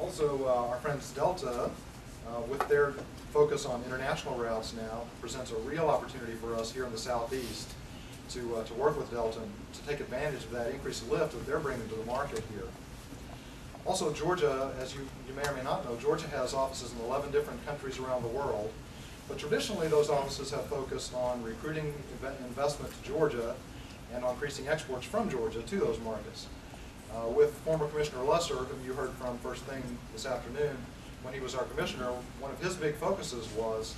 Also, our friends Delta, with their focus on international routes now, presents a real opportunity for us here in the Southeast to work with Delta and to take advantage of that increased lift that they're bringing to the market here. Also, Georgia, as you may or may not know, Georgia has offices in 11 different countries around the world, but traditionally those offices have focused on recruiting investment to Georgia and on increasing exports from Georgia to those markets. With former Commissioner Lesser, whom you heard from first thing this afternoon, when he was our commissioner, one of his big focuses was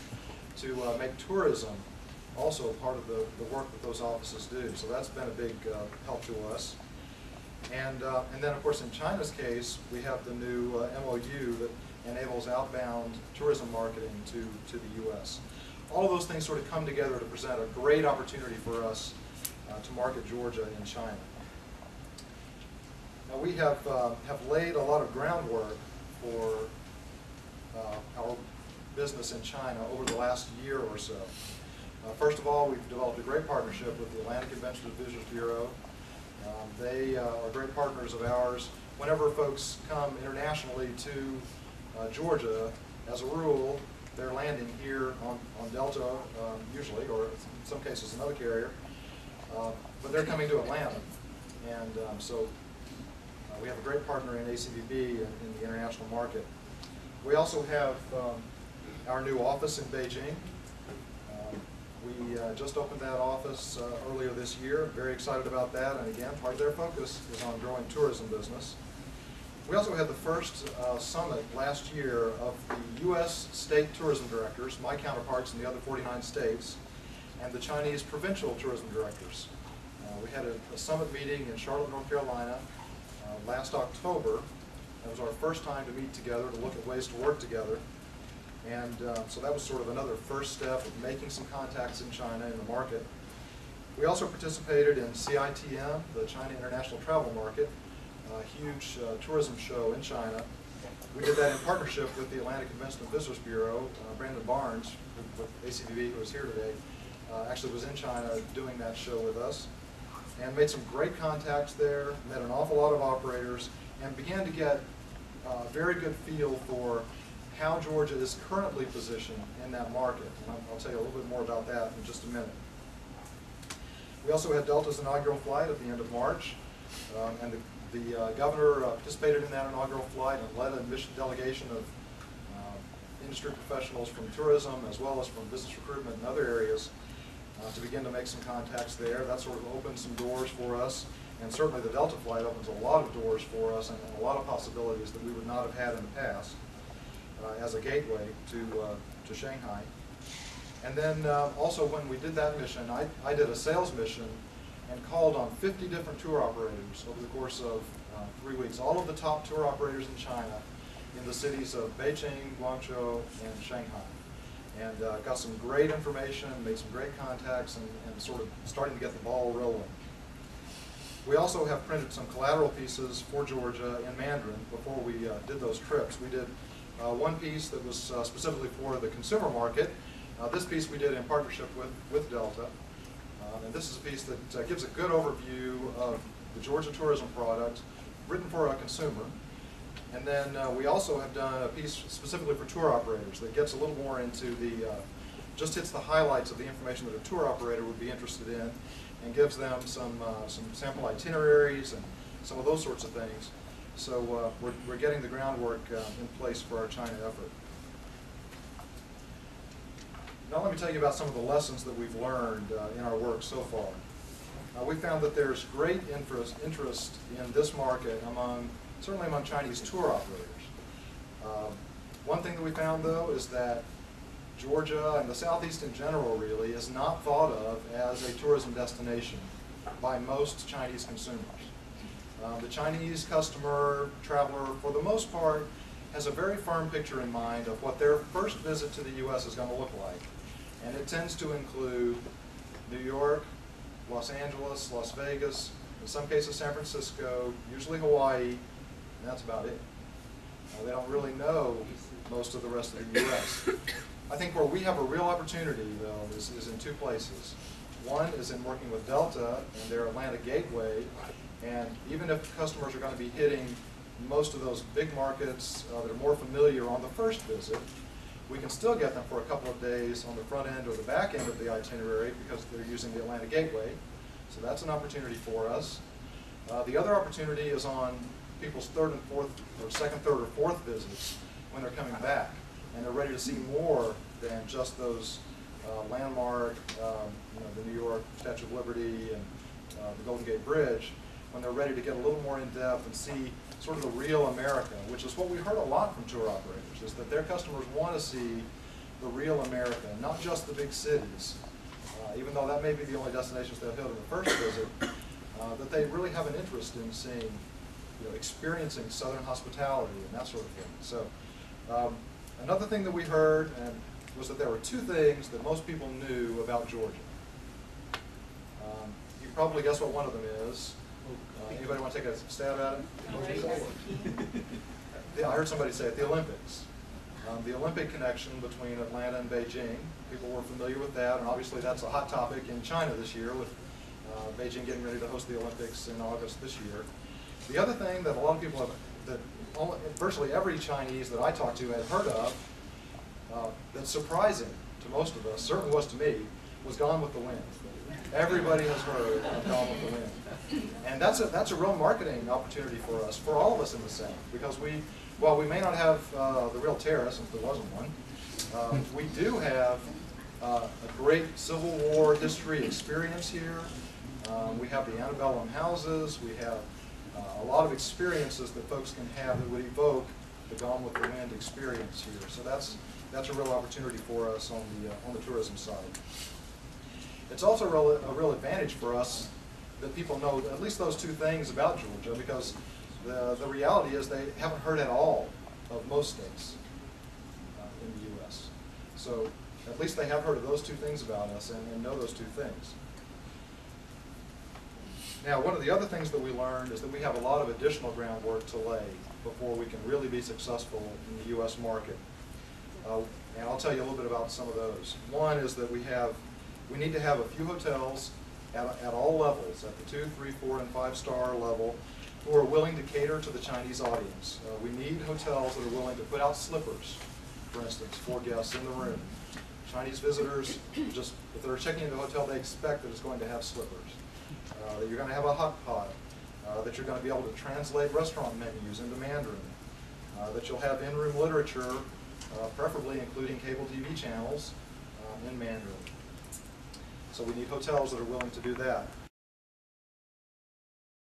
to make tourism also part of the work that those offices do. So that's been a big help to us. And then, of course, in China's case, we have the new MOU that enables outbound tourism marketing to the U.S. All of those things sort of come together to present a great opportunity for us to market Georgia in China. Now, we have laid a lot of groundwork for our business in China over the last year or so. First of all, we've developed a great partnership with the Atlantic Convention and Visitors Bureau. They are great partners of ours. Whenever folks come internationally to Georgia, as a rule, they're landing here on Delta usually, or in some cases another carrier, but they're coming to Atlanta. And so we have a great partner in ACVB in the international market. We also have our new office in Beijing. We just opened that office earlier this year. Very excited about that, and again, part of their focus is on growing tourism business. We also had the first summit last year of the U.S. state tourism directors, my counterparts in the other 49 states, and the Chinese provincial tourism directors. We had a summit meeting in Charlotte, North Carolina last October. That was our first time to meet together to look at ways to work together. And so that was sort of another first step of making some contacts in China in the market. We also participated in CITM, the China International Travel Market, a huge tourism show in China. We did that in partnership with the Atlantic Convention and Visitors Bureau. Brandon Barnes, with ACVB, who is here today, actually was in China doing that show with us, and made some great contacts there, met an awful lot of operators, and began to get a very good feel for how Georgia is currently positioned in that market. And I'll tell you a little bit more about that in just a minute. We also had Delta's inaugural flight at the end of March, and the governor participated in that inaugural flight and led a mission delegation of industry professionals from tourism as well as from business recruitment and other areas to begin to make some contacts there. That sort of opened some doors for us, and certainly the Delta flight opens a lot of doors for us and a lot of possibilities that we would not have had in the past as a gateway to Shanghai. And then also when we did that mission, I did a sales mission and called on 50 different tour operators over the course of 3 weeks, all of the top tour operators in China in the cities of Beijing, Guangzhou, and Shanghai. And got some great information, made some great contacts, and sort of starting to get the ball rolling. We also have printed some collateral pieces for Georgia in Mandarin before we did those trips. We did one piece that was specifically for the consumer market. This piece we did in partnership with Delta. And this is a piece that gives a good overview of the Georgia tourism product written for a consumer. And then we also have done a piece specifically for tour operators that gets a little more into the, just hits the highlights of the information that a tour operator would be interested in and gives them some sample itineraries and some of those sorts of things. So we're getting the groundwork in place for our China effort. Now let me tell you about some of the lessons that we've learned in our work so far. We found that there's great interest in this market certainly among Chinese tour operators. One thing that we found, though, is that Georgia and the Southeast in general really is not thought of as a tourism destination by most Chinese consumers. The Chinese customer, traveler, for the most part, has a very firm picture in mind of what their first visit to the U.S. is going to look like. And it tends to include New York, Los Angeles, Las Vegas, in some cases San Francisco, usually Hawaii, and that's about it. They don't really know most of the rest of the U.S. I think where we have a real opportunity, though, is in two places. One is in working with Delta and their Atlanta gateway, and even if customers are going to be hitting most of those big markets that are more familiar on the first visit, we can still get them for a couple of days on the front end or the back end of the itinerary because they're using the Atlanta Gateway. So that's an opportunity for us. The other opportunity is on people's third and fourth, or second, third, or fourth visits when they're coming back, and they're ready to see more than just those landmark, the New York Statue of Liberty and the Golden Gate Bridge, when they're ready to get a little more in depth and see sort of the real America, which is what we heard a lot from tour operators, is that their customers want to see the real America, not just the big cities, even though that may be the only destinations they'll hit in the first visit, that they really have an interest in seeing, experiencing Southern hospitality and that sort of thing. So another thing that we heard was that there were two things that most people knew about Georgia. You probably guess what one of them is. Anybody want to take a stab at it? I heard somebody say it, the Olympics. The Olympic connection between Atlanta and Beijing. People were familiar with that, and obviously that's a hot topic in China this year with Beijing getting ready to host the Olympics in August this year. The other thing that a lot of people have, that virtually every Chinese that I talked to had heard of, that's surprising to most of us, certainly was to me, was Gone with the Wind. Everybody has heard of Gone with the Wind. And that's a real marketing opportunity for us, for all of us in the South, because while we may not have the real terrace, if there wasn't one, we do have a great Civil War history experience here. We have the antebellum houses. We have a lot of experiences that folks can have that would evoke the Gone with the Wind experience here. So that's a real opportunity for us on the tourism side. It's also a real advantage for us that people know at least those two things about Georgia, because the reality is they haven't heard at all of most states in the U.S. So at least they have heard of those two things about us and know those two things. Now, one of the other things that we learned is that we have a lot of additional groundwork to lay before we can really be successful in the U.S. market. And I'll tell you a little bit about some of those. One is that we need to have a few hotels at all levels, at the 2, 3, 4, and 5-star level, who are willing to cater to the Chinese audience. We need hotels that are willing to put out slippers, for instance, for guests in the room. Chinese visitors, just if they're checking into a hotel, they expect that it's going to have slippers, that you're going to have a hot pot, that you're going to be able to translate restaurant menus into Mandarin, that you'll have in-room literature, preferably including cable TV channels, in Mandarin. So we need hotels that are willing to do that.